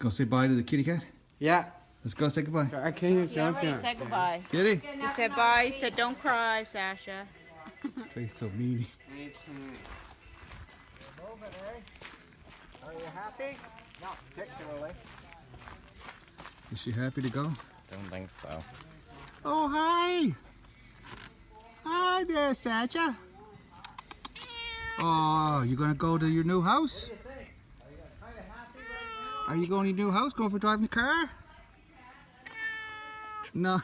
go say bye to the kitty cat. Yeah. Let's go say goodbye. I can't Yeah, already said goodbye. Kitty. He said bye. He said don't cry, Sasha. Face so mean. I can't. Moving, eh? Are you happy? Not particularly. Is she happy to go? Don't think so. Oh, hi. Hi there, Sasha. Oh, you gonna go to your new house? Are you going to your new house? Going for driving the car? No.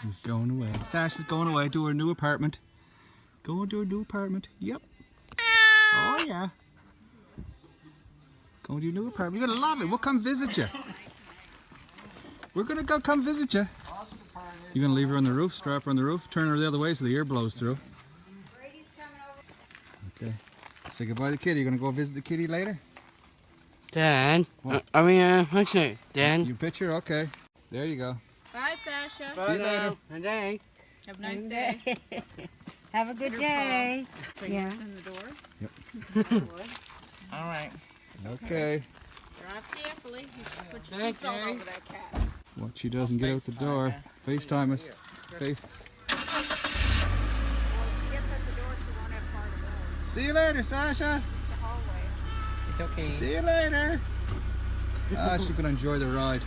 He's going away. Sasha's going away to her new apartment. Going to her new apartment. Yep. Oh, yeah. Going to your new apartment. You're going to love it. We'll come visit you. We're going to go come visit you. You're going to leave her on the roof, strap her on the roof, turn her the other way so the air blows through. Okay. Say goodbye to the kitty. You're going to go visit the kitty later? Dad. What? What's it? Dad. Your picture? Okay. There you go. Bye, Sasha. See you later. Today. Have a nice day. Have a good day. Fingers in the door. Yep. All right. Okay. Drive carefully. You should put your Thank seatbelt you. over that cat. Watch she doesn't get out the door. FaceTime us. Face. Well, if she gets at the door, she won't have far to go. See you later, Sasha. The hallway. It's okay. See you later. Ah, she's going to enjoy the ride.